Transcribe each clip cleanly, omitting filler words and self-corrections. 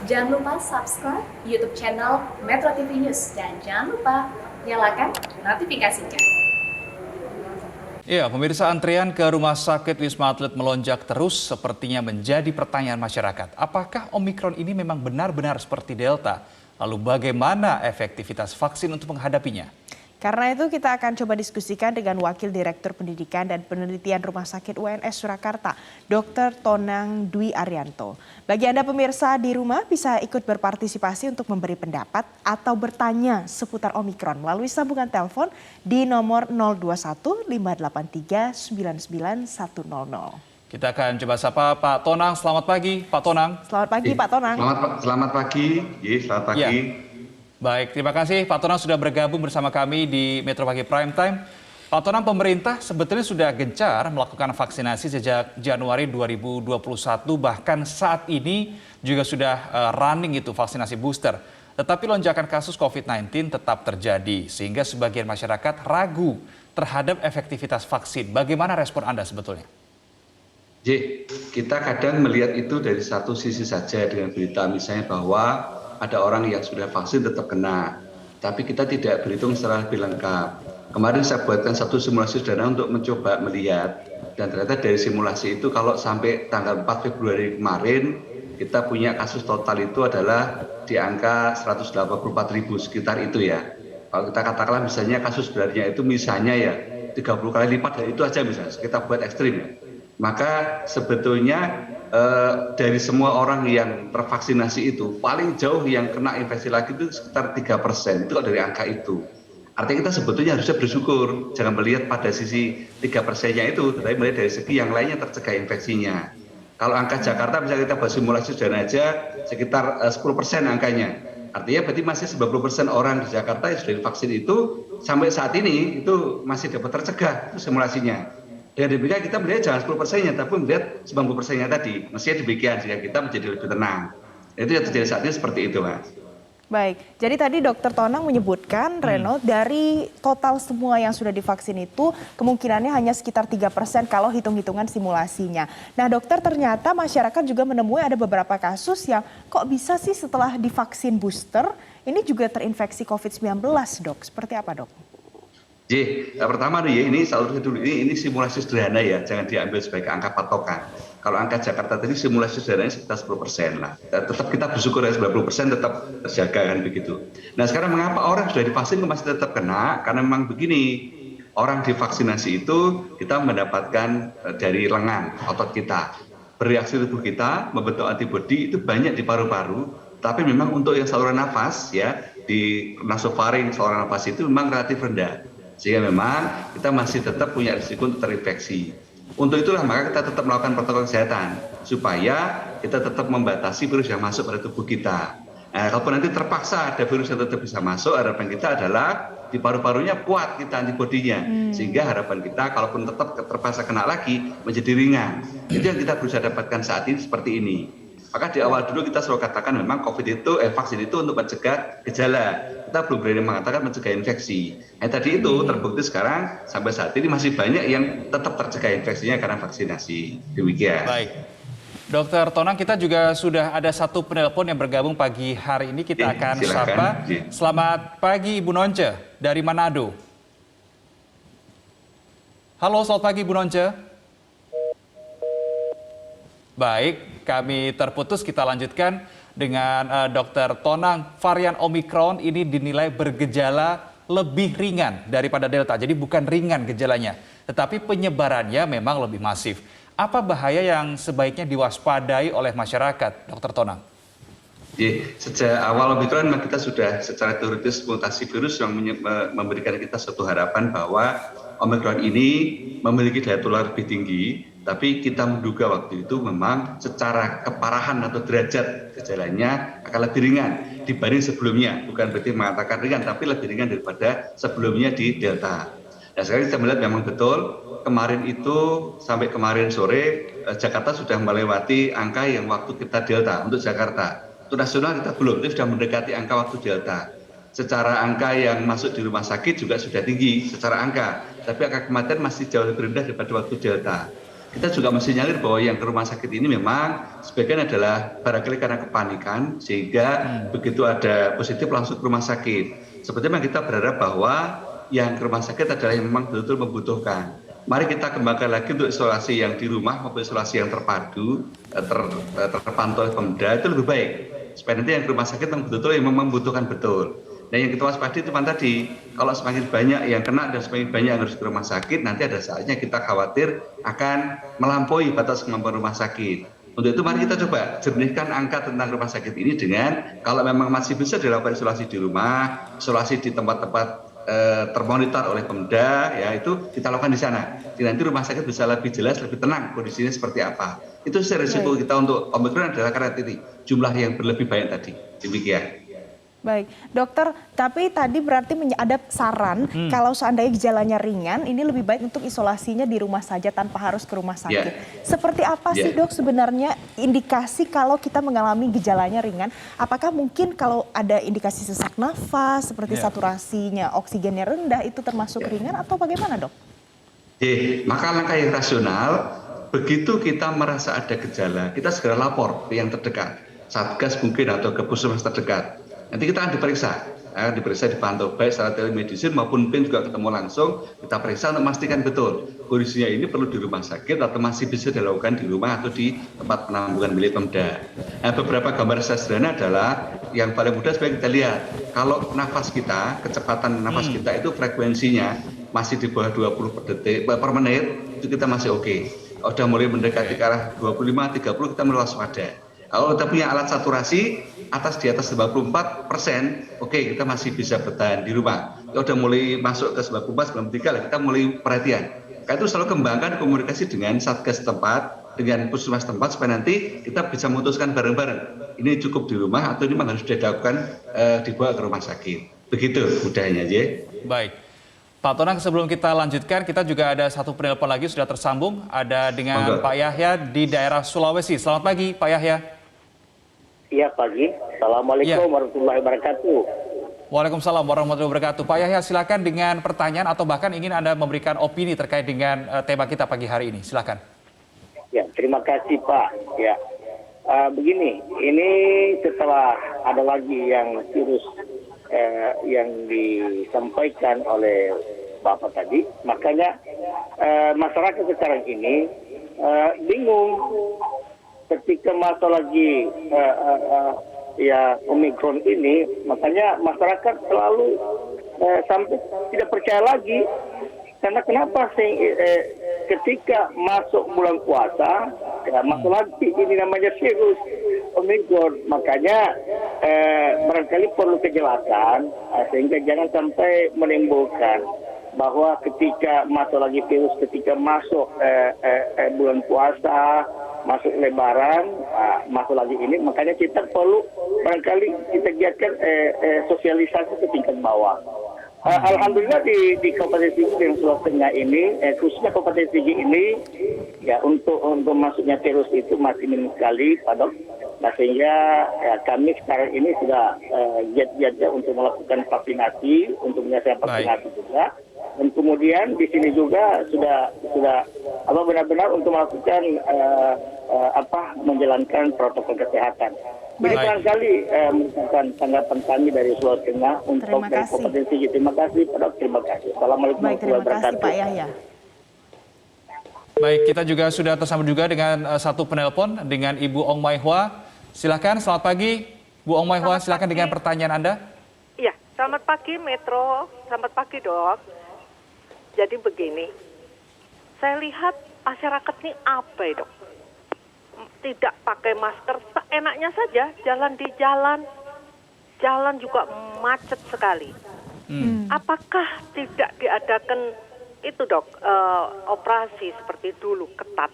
Jangan lupa subscribe YouTube channel Metro TV News dan jangan lupa nyalakan notifikasinya. Ya, pemirsa, antrian ke Rumah Sakit Wisma Atlet melonjak terus sepertinya menjadi pertanyaan masyarakat. Apakah Omikron ini memang benar-benar seperti Delta? Lalu bagaimana efektivitas vaksin untuk menghadapinya? Karena itu kita akan coba diskusikan dengan Wakil Direktur Pendidikan dan Penelitian Rumah Sakit UNS Surakarta, Dr. Tonang Dwi Arianto. Bagi Anda pemirsa di rumah bisa ikut berpartisipasi untuk memberi pendapat atau bertanya seputar Omikron melalui sambungan telepon di nomor 021 583 99100. Kita akan coba sapa Pak Tonang. Selamat pagi, Pak Tonang. Selamat pagi, Pak Tonang. Selamat pagi. Selamat pagi. Ya. Baik, terima kasih Pak Tonang sudah bergabung bersama kami di Metro Pagi Prime Time. Pak Tonang, pemerintah sebetulnya sudah gencar melakukan vaksinasi sejak Januari 2021, bahkan saat ini juga sudah running itu vaksinasi booster. Tetapi lonjakan kasus COVID-19 tetap terjadi, sehingga sebagian masyarakat ragu terhadap efektivitas vaksin. Bagaimana respon Anda sebetulnya? Kita kadang melihat itu dari satu sisi saja dengan berita misalnya bahwa ada orang yang sudah vaksin tetap kena, tapi kita tidak berhitung secara lebih lengkap. Kemarin saya buatkan satu simulasi sederhana untuk mencoba melihat, dan ternyata dari simulasi itu kalau sampai tanggal 4 Februari kemarin, kita punya kasus total itu adalah di angka 184.000 sekitar itu ya. Kalau kita katakanlah misalnya kasus sebenarnya itu misalnya ya 30 kali lipat dari itu aja misalnya, kita buat ekstrim ya. Maka sebetulnya dari semua orang yang tervaksinasi itu paling jauh yang kena infeksi lagi itu sekitar 3%, itu dari angka itu. Artinya kita sebetulnya harusnya bersyukur, jangan melihat pada sisi 3%-nya itu, tetapi melihat dari segi yang lainnya tercegah infeksinya. Kalau angka Jakarta misalnya kita buat simulasi sederhana aja sekitar 10% angkanya. Artinya berarti masih 90% orang di Jakarta yang sudah divaksin itu sampai saat ini itu masih dapat tercegah, itu simulasinya. Dengan demikian kita melihat jangan 10%-nya, tapi melihat 90%-nya tadi. Mestinya demikian, sehingga kita menjadi lebih tenang. Itu yang terjadi saat ini seperti itu, Mas. Baik, jadi tadi Dr. Tonang menyebutkan, Reno, dari total semua yang sudah divaksin itu, kemungkinannya hanya sekitar 3% kalau hitung-hitungan simulasinya. Nah dokter, ternyata masyarakat juga menemui ada beberapa kasus yang kok bisa sih setelah divaksin booster, ini juga terinfeksi COVID-19, dok. Seperti apa, dok? Pertama nih ya, ini selalu dulu ini simulasi sederhana ya, jangan diambil sebagai angka patokan. Kalau angka Jakarta tadi simulasi sederhananya sekitar 10% lah. Tetap kita bersyukur ya 90% tetap terjaga kan begitu. Nah sekarang mengapa orang sudah divaksin masih tetap kena? Karena memang begini, orang divaksinasi itu kita mendapatkan dari lengan otot kita. Bereaksi tubuh kita membentuk antibodi itu banyak di paru-paru, tapi memang untuk yang saluran nafas ya, di nasofaring saluran nafas itu memang relatif rendah. Sehingga memang kita masih tetap punya risiko untuk terinfeksi. Untuk itulah maka kita tetap melakukan protokol kesehatan supaya kita tetap membatasi virus yang masuk pada tubuh kita. Nah, kalaupun nanti terpaksa ada virus yang tetap bisa masuk, harapan kita adalah di paru-parunya kuat kita antibodinya. Sehingga harapan kita kalaupun tetap terpaksa kena lagi menjadi ringan. Itu yang kita berusaha dapatkan saat ini seperti ini. Maka di awal dulu kita selalu katakan memang vaksin itu untuk mencegah gejala. Kita belum berani mengatakan mencegah infeksi. Nah, tadi itu terbukti sekarang sampai saat ini masih banyak yang tetap tercegah infeksinya karena vaksinasi. Demikian. Baik. Dokter Tonang, kita juga sudah ada satu penelpon yang bergabung pagi hari ini. Kita akan silakan. sapa. Selamat pagi Ibu Nonce dari Manado. Halo, selamat pagi Ibu Nonce. Baik, kami terputus, kita lanjutkan dengan Dr. Tonang. Varian Omikron ini dinilai bergejala lebih ringan daripada Delta. Jadi bukan ringan gejalanya, tetapi penyebarannya memang lebih masif. Apa bahaya yang sebaiknya diwaspadai oleh masyarakat, Dr. Tonang? Sejak awal Omikron kita sudah secara teoritis mutasi virus yang memberikan kita suatu harapan bahwa Omikron ini memiliki daya tular lebih tinggi. Tapi kita menduga waktu itu memang secara keparahan atau derajat gejalanya akan lebih ringan dibanding sebelumnya. Bukan berarti mengatakan ringan, tapi lebih ringan daripada sebelumnya di Delta. Nah sekarang kita melihat memang betul, kemarin itu sampai kemarin sore, Jakarta sudah melewati angka yang waktu kita Delta untuk Jakarta. Untuk nasional kita belum, itu sudah mendekati angka waktu Delta. Secara angka yang masuk di rumah sakit juga sudah tinggi secara angka, tapi angka kematian masih jauh lebih rendah daripada waktu Delta. kita juga masih nyalir bahwa yang ke rumah sakit ini memang sebagian adalah barangkali karena kepanikan, sehingga begitu ada positif langsung ke rumah sakit. Sebetulnya kita berharap bahwa yang ke rumah sakit adalah yang memang betul-betul membutuhkan. Mari kita kembangkan lagi untuk isolasi yang di rumah maupun isolasi yang terpadu, terpantau oleh Pemda itu lebih baik. Supaya nanti yang ke rumah sakit memang betul-betul yang memang membutuhkan betul. Nah yang kita waspadai itu tadi, kalau semakin banyak yang kena dan semakin banyak yang harus ke rumah sakit, nanti ada saatnya kita khawatir akan melampaui batas kemampuan rumah sakit. Untuk itu mari kita coba jernihkan angka tentang rumah sakit ini dengan kalau memang masih bisa dilakukan isolasi di rumah, isolasi di tempat-tempat termonitor oleh Pemda, ya itu kita lakukan di sana. Jadi nanti rumah sakit bisa lebih jelas, lebih tenang kondisinya seperti apa. Itu risiko kita untuk Omikron adalah karena jumlah yang berlebih banyak tadi. Demikian. Baik, dokter, tapi tadi berarti ada saran kalau seandainya gejalanya ringan, ini lebih baik untuk isolasinya di rumah saja tanpa harus ke rumah sakit. Seperti apa sih dok sebenarnya indikasi kalau kita mengalami gejalanya ringan? Apakah mungkin kalau ada indikasi sesak nafas, seperti saturasinya oksigennya rendah, itu termasuk ringan atau bagaimana dok? Maka langkah yang rasional, begitu kita merasa ada gejala, kita segera lapor ke yang terdekat, Satgas mungkin atau ke puskesmas terdekat. Nanti kita akan diperiksa dipantau baik secara telemedicine maupun PIN juga ketemu langsung, kita periksa untuk memastikan betul kondisinya ini perlu di rumah sakit atau masih bisa dilakukan di rumah atau di tempat penampungan milik Pemda. Nah, beberapa gambar sederhana adalah yang paling mudah sebagai kita lihat, kalau nafas kita, kecepatan nafas kita itu frekuensinya masih di bawah 20 per menit, itu kita masih oke. Udah mulai mendekati ke arah 25-30 kita mulai waspada. Kalau kita punya alat saturasi di atas 94%, oke, kita masih bisa bertahan di rumah. Kalau udah mulai masuk ke 94, 93 lah, kita mulai perhatian. Karena itu selalu kembangkan komunikasi dengan Satgas tempat, dengan puskesmas tempat, supaya nanti kita bisa memutuskan bareng-bareng. Ini cukup di rumah atau ini memang harus dilakukan dibawa ke rumah sakit. Begitu mudahnya, Baik. Pak Tonang, sebelum kita lanjutkan, kita juga ada satu penelpon lagi sudah tersambung. Ada dengan Pak Yahya di daerah Sulawesi. Selamat pagi, Pak Yahya. Iya, pagi. Assalamualaikum warahmatullahi wabarakatuh. Waalaikumsalam warahmatullahi wabarakatuh. Pak Yahya, silakan dengan pertanyaan atau bahkan ingin Anda memberikan opini terkait dengan tema kita pagi hari ini. Silakan. Ya, terima kasih Pak. Ya, begini, ini setelah ada lagi yang virus yang disampaikan oleh Bapak tadi, makanya masyarakat sekarang ini bingung. Ketika masa lagi Omikron ini, makanya masyarakat selalu sampai tidak percaya lagi. Karena kenapa sih ketika masuk bulan puasa, masuk lagi ini namanya virus Omikron. Makanya barangkali perlu kejelasan sehingga jangan sampai menimbulkan bahwa ketika masuk lagi virus, ketika masuk bulan puasa, masuk Lebaran, masuk lagi ini, makanya kita perlu barangkali kita giatkan sosialisasi ke tingkat bawah. Alhamdulillah di Kabupaten Sigi dan Sulawesi Tengah ini, khususnya Kabupaten Sigi ini, ya untuk masuknya virus itu masih minim sekali, Pak Dok. Nah sehingga kami sekarang ini sudah giat-giatnya untuk melakukan vaksinasi, untuk menyelesaikan vaksinasi juga. Dan kemudian di sini juga sudah benar-benar untuk melakukan menjalankan protokol kesehatan. Jadi barangkali merupakan tanggapan kami dari Sulawesi Tengah untuk dari Kabupaten Sigi. Terima kasih, Pak Dok. Terima kasih. Assalamualaikum warahmatullahi wabarakatuh. Terima kasih Pak Yahya. Baik, kita juga sudah tersambung juga dengan satu penelpon dengan Ibu Ong Maihwa. Silakan, selamat pagi, Bu Ong Maihwa. Silakan dengan pertanyaan Anda. Iya, selamat pagi Metro. Selamat pagi Dok. Jadi begini, saya lihat masyarakat ini abai Dok. Tidak pakai masker, seenaknya saja jalan di jalan juga macet sekali. Apakah tidak diadakan itu Dok, operasi seperti dulu ketat?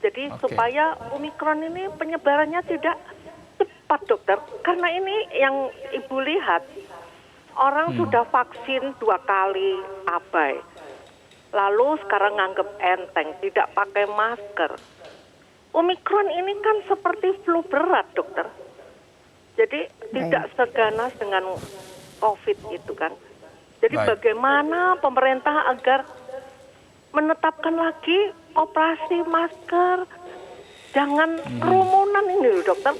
Jadi supaya Omikron ini penyebarannya tidak cepat dokter. Karena ini yang Ibu lihat, orang sudah vaksin 2 kali abai. Lalu sekarang nganggep enteng, tidak pakai masker. Omikron ini kan seperti flu berat dokter. Jadi tidak seganas dengan COVID itu kan. Jadi bagaimana pemerintah agar menetapkan lagi operasi masker, jangan kerumunan ini loh dokter.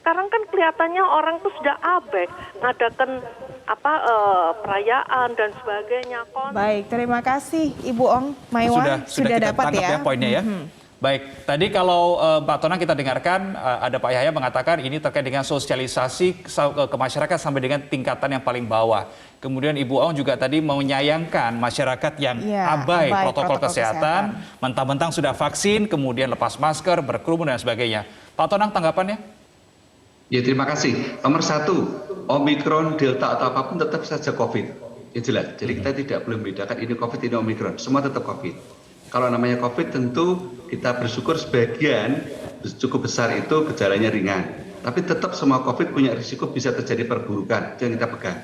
Sekarang kan kelihatannya orang tuh sudah abai ngadakan perayaan dan sebagainya. Baik, terima kasih Ibu Ong Maiwan sudah kita dapat tangkap ya. Poinnya ya. Baik, tadi kalau Pak Tonang kita dengarkan ada Pak Yahya mengatakan ini terkait dengan sosialisasi ke masyarakat sampai dengan tingkatan yang paling bawah. Kemudian Ibu Ong juga tadi menyayangkan masyarakat yang abai protokol kesehatan, mentang-mentang sudah vaksin, kemudian lepas masker, berkerumun dan sebagainya. Pak Tonang tanggapannya? Ya terima kasih. Nomor satu, Omikron, Delta atau apapun tetap saja COVID. Ya jelas. Jadi kita tidak boleh membedakan ini COVID, ini Omikron. Semua tetap COVID. Kalau namanya COVID tentu kita bersyukur sebagian cukup besar itu gejalanya ringan. Tapi tetap semua COVID punya risiko bisa terjadi perburukan. Itu yang kita pegang.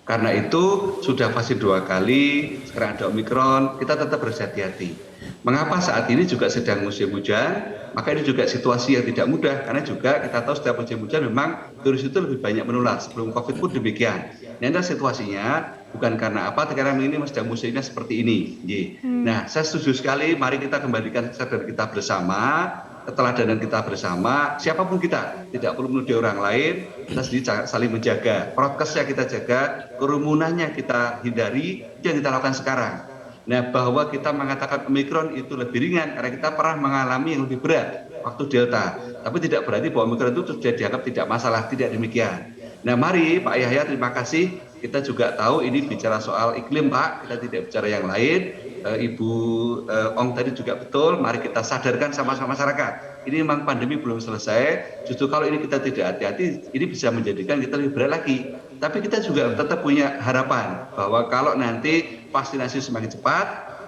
Karena itu sudah vaksin 2 kali, sekarang ada Omikron, kita tetap berhati-hati. Mengapa saat ini juga sedang musim hujan? Maka ini juga situasi yang tidak mudah. Karena juga kita tahu setiap musim hujan memang virus itu lebih banyak menular. Sebelum COVID pun demikian. Ini adalah situasinya bukan karena apa, karena ini sedang musimnya seperti ini. Nah, saya setuju sekali, mari kita kembalikan kesadaran kita bersama, keteladanan kita bersama, siapapun kita, tidak perlu menuduh orang lain, kita sendiri saling menjaga. Prokesnya kita jaga, kerumunannya kita hindari, itu yang kita lakukan sekarang. Nah, bahwa kita mengatakan Omikron itu lebih ringan, karena kita pernah mengalami yang lebih berat waktu Delta. Tapi tidak berarti bahwa Omikron itu sudah dianggap tidak masalah, tidak demikian. Nah, mari Pak Yahya, terima kasih. Kita juga tahu ini bicara soal iklim, Pak. Kita tidak bicara yang lain. Ibu Ong tadi juga betul. Mari kita sadarkan sama-sama masyarakat. Ini memang pandemi belum selesai. Justru kalau ini kita tidak hati-hati, ini bisa menjadikan kita lebih berat lagi. Tapi kita juga tetap punya harapan bahwa kalau nanti vaksinasi semakin cepat,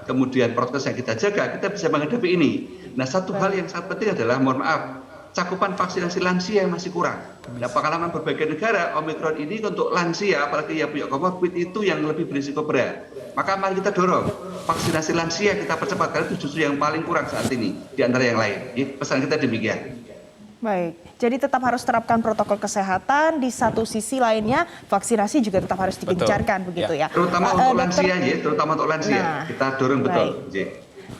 kemudian prokes yang kita jaga, kita bisa menghadapi ini. Nah, satu hal yang sangat penting adalah, mohon maaf, cakupan vaksinasi lansia yang masih kurang. Nah, pengalaman berbagai negara, Omikron ini untuk lansia, apalagi yang punya comorbid itu yang lebih berisiko berat. Maka mari kita dorong vaksinasi lansia kita percepat, karena itu justru yang paling kurang saat ini di antara yang lain. Pesan kita demikian. Baik, jadi tetap harus terapkan protokol kesehatan, di satu sisi lainnya vaksinasi juga tetap harus digencarkan, begitu ya. Terutama untuk lansia, terutama untuk lansia, kita dorong betul.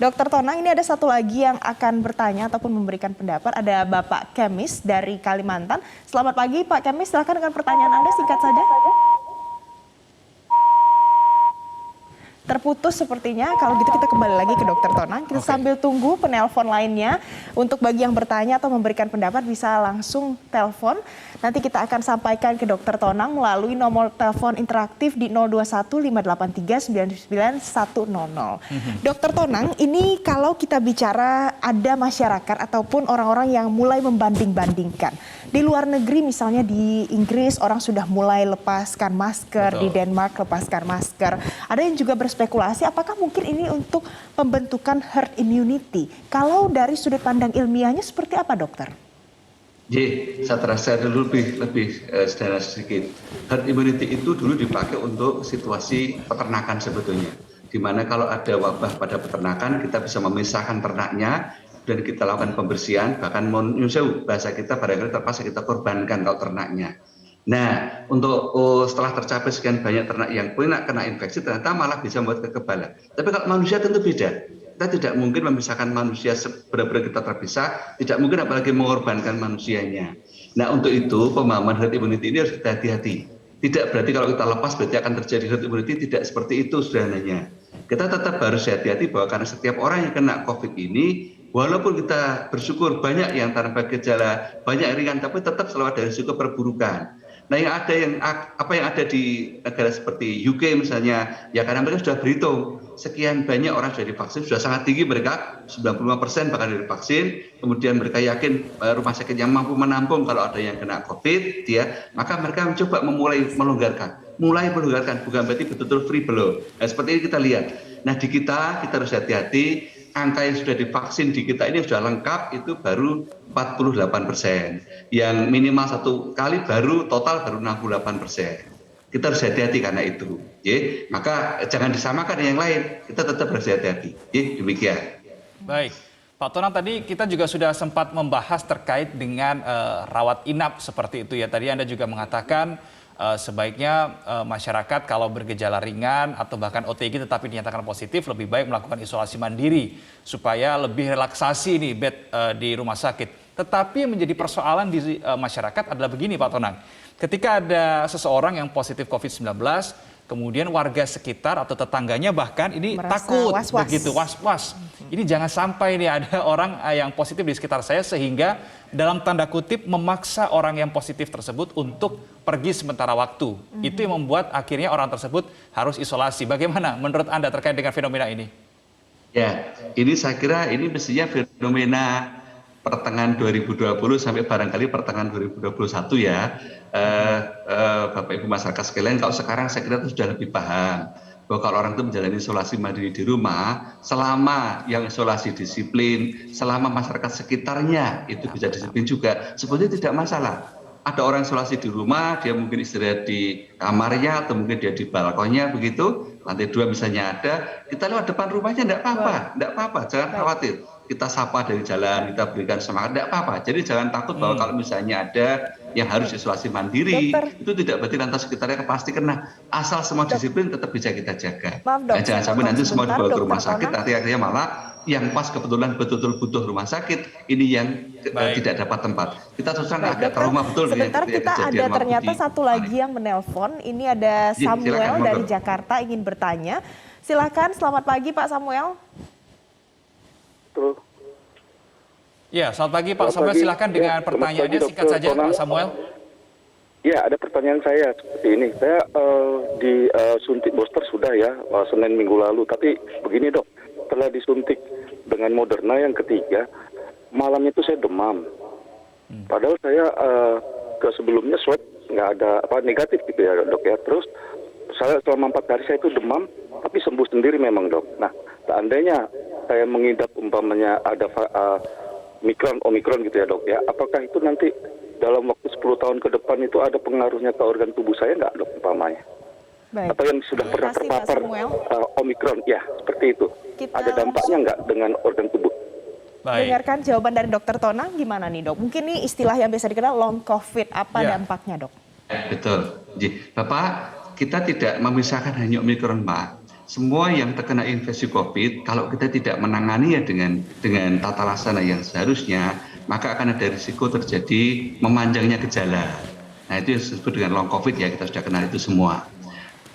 Dokter Tonang, ini ada satu lagi yang akan bertanya ataupun memberikan pendapat. Ada Bapak Kemis dari Kalimantan. Selamat pagi Pak Kemis, silakan dengan pertanyaan Anda singkat saja. Terputus sepertinya, kalau gitu kita kembali lagi ke Dokter Tonang. Kita sambil tunggu penelpon lainnya. Untuk bagi yang bertanya atau memberikan pendapat bisa langsung telepon. Nanti kita akan sampaikan ke Dokter Tonang melalui nomor telepon interaktif di 021-583-99-100. Dokter Tonang, ini kalau kita bicara ada masyarakat ataupun orang-orang yang mulai membanding-bandingkan. Di luar negeri misalnya di Inggris orang sudah mulai lepaskan masker, di Denmark lepaskan masker. Ada yang juga berspekulasi apakah mungkin ini untuk pembentukan herd immunity. Kalau dari sudut pandang ilmiahnya seperti apa dokter? Saya terasa dulu lebih sederhana sedikit. Herd immunity itu dulu dipakai untuk situasi peternakan sebetulnya. Di mana kalau ada wabah pada peternakan kita bisa memisahkan ternaknya dan kita lakukan pembersihan, bahkan nyusul bahasa kita barangkali terpaksa kita korbankan kalau ternaknya. Nah, untuk setelah tercapai sekian banyak ternak yang kena infeksi, ternyata malah bisa membuat kekebalan. Tapi kalau manusia tentu beda. Kita tidak mungkin memisahkan manusia benar-benar kita terpisah, tidak mungkin apalagi mengorbankan manusianya. Nah, untuk itu pemahaman herd immunity ini harus kita hati-hati. Tidak berarti kalau kita lepas berarti akan terjadi herd immunity, tidak seperti itu sederhananya. Kita tetap harus hati-hati bahwa karena setiap orang yang kena COVID ini, walaupun kita bersyukur banyak yang tanpa gejala, banyak yang ringan, tapi tetap selalu ada risiko perburukan. Nah, yang ada di negara seperti UK misalnya, ya karena mereka sudah berhitung sekian banyak orang sudah divaksin, sudah sangat tinggi mereka, 95% bahkan dari vaksin, kemudian mereka yakin rumah sakit yang mampu menampung kalau ada yang kena COVID, maka mereka mencoba mulai melonggarkan, bukan berarti betul-betul free belum. Nah, seperti ini kita lihat. Nah, di kita harus hati-hati. Angka yang sudah divaksin di kita ini sudah lengkap itu baru 48%. Yang minimal 1 kali total baru 68%. Kita harus hati-hati karena itu. Maka jangan disamakan dengan yang lain. Kita tetap harus hati-hati. Demikian. Baik. Pak Tonang, tadi kita juga sudah sempat membahas terkait dengan rawat inap seperti itu ya. Tadi Anda juga mengatakan sebaiknya masyarakat kalau bergejala ringan atau bahkan OTG tetapi dinyatakan positif lebih baik melakukan isolasi mandiri supaya lebih relaksasi nih bed di rumah sakit. Tetapi yang menjadi persoalan di masyarakat adalah begini Pak Tonang. Ketika ada seseorang yang positif COVID-19, kemudian warga sekitar atau tetangganya bahkan ini Merasa takut, was-was. begitu was-was. Ini jangan sampai nih ada orang yang positif di sekitar saya sehingga dalam tanda kutip memaksa orang yang positif tersebut untuk pergi sementara waktu. Itu yang membuat akhirnya orang tersebut harus isolasi. Bagaimana menurut Anda terkait dengan fenomena ini? Ya, ini saya kira ini mestinya fenomena pertengahan 2020 sampai barangkali pertengahan 2021 ya. Bapak Ibu masyarakat sekalian, kalau sekarang saya kira itu sudah lebih paham bahwa kalau orang itu menjalani isolasi mandiri di rumah, selama yang isolasi disiplin, selama masyarakat sekitarnya itu bisa disiplin juga, sebetulnya tidak masalah. Ada orang isolasi di rumah, dia mungkin istirahat di kamarnya atau mungkin dia di balkonnya begitu, lantai 2 misalnya ada, kita lewat depan rumahnya enggak apa-apa, jangan khawatir. Kita sapa dari jalan, kita berikan semangat, enggak apa-apa. Jadi jangan takut bahwa kalau misalnya ada yang harus isolasi mandiri, itu tidak berarti lantas sekitarnya pasti kena. Asal semua disiplin tetap bisa kita jaga. Maaf, Dok, Jangan sampai nanti semua dibawa ke rumah Dr. sakit, Tonang. nanti akhirnya malah yang pas kebetulan betul-betul butuh rumah sakit, ini yang tidak dapat tempat. Kita terus terang agak trauma betul dengan Sebentar, kita ada kejadian waktu ternyata di satu lagi yang menelpon. Ini ada Silakan, Samuel monggo. dari Jakarta ingin bertanya. Silakan, selamat pagi Pak Samuel. Tuh. Ya, selamat pagi Pak Selamat Samuel, pagi. silakan dengan Ya, selamat pertanyaannya pagi, singkat Dr. saja Tonang. Pak Samuel. Ya, ada pertanyaan saya seperti ini. Saya disuntik booster sudah ya, Senin minggu lalu. Tapi begini dok, setelah disuntik dengan Moderna yang ketiga, malam itu saya demam. Padahal saya ke sebelumnya swab nggak ada negatif gitu ya dok ya. Terus saya selama 4 hari saya itu demam, tapi sembuh sendiri memang dok. Nah, seandainya saya mengidap umpamanya ada Omikron gitu ya dok ya, apakah itu nanti dalam waktu 10 tahun ke depan itu ada pengaruhnya ke organ tubuh saya nggak dok umpamanya? Baik. Atau yang sudah pernah Terima kasih, Pak terpapar Samuel. Omikron, ya seperti itu. Kita Ada dampaknya nggak dengan organ tubuh? Baik. Dengarkan jawaban dari Dokter Tonang, gimana nih dok? Mungkin ini istilah yang biasa dikenal long COVID, apa Ya. dampaknya dok? Betul. Bapak, kita tidak memisahkan hanya Omikron, Pak. Semua yang terkena infeksi COVID, kalau kita tidak menangani ya dengan tata laksana yang seharusnya, maka akan ada risiko terjadi memanjangnya gejala. Nah, itu yang disebut dengan long COVID ya, kita sudah kenal itu semua.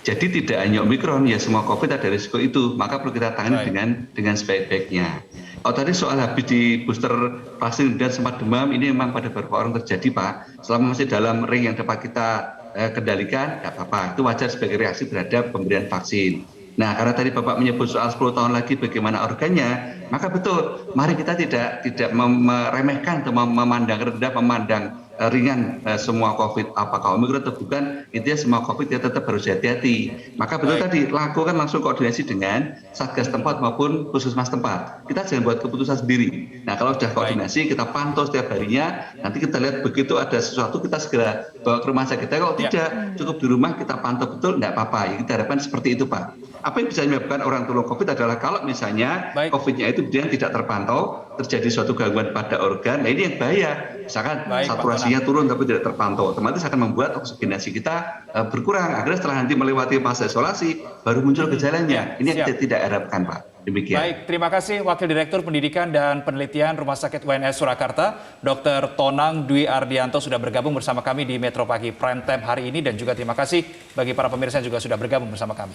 Jadi tidak hanya Omikron, ya semua COVID ada risiko itu, maka perlu kita tangani dengan sebaik-baiknya. Oh, tadi soal habis di booster vaksin dan sempat demam, ini memang pada beberapa orang terjadi, Pak. Selama masih dalam ring yang dapat kita kendalikan, nggak apa-apa. Itu wajar sebagai reaksi terhadap pemberian vaksin. Nah, karena tadi Bapak menyebut soal 10 tahun lagi bagaimana organnya, maka betul, mari kita tidak meremehkan atau memandang rendah, memandang ringan semua COVID, apakah Omikron atau bukan, intinya semua COVID ya tetap harus hati-hati. Maka betul tadi, lakukan langsung koordinasi dengan Satgas tempat maupun Puskesmas tempat. Kita jangan buat keputusan sendiri. Nah, kalau sudah koordinasi, kita pantau setiap harinya, nanti kita lihat begitu ada sesuatu, kita segera bawa ke rumah sakit. Kalau tidak, cukup di rumah, kita pantau betul, enggak apa-apa. Kita harapkan seperti itu, Pak. Apa yang bisa menyebabkan orang terkena COVID adalah kalau misalnya COVID-nya itu dia tidak terpantau, terjadi suatu gangguan pada organ, nah ini yang bahaya. Misalkan saturasinya turun tapi tidak terpantau, otomatis akan membuat oksigenasi kita berkurang. Akhirnya setelah nanti melewati masa isolasi, baru muncul gejalanya. Ini yang kita tidak harapkan, Pak. Demikian. Baik, terima kasih Wakil Direktur Pendidikan dan Penelitian Rumah Sakit UNS Surakarta, Dr. Tonang Dwi Ardianto sudah bergabung bersama kami di Metro Pagi Prime Time hari ini, dan juga terima kasih bagi para pemirsa yang juga sudah bergabung bersama kami.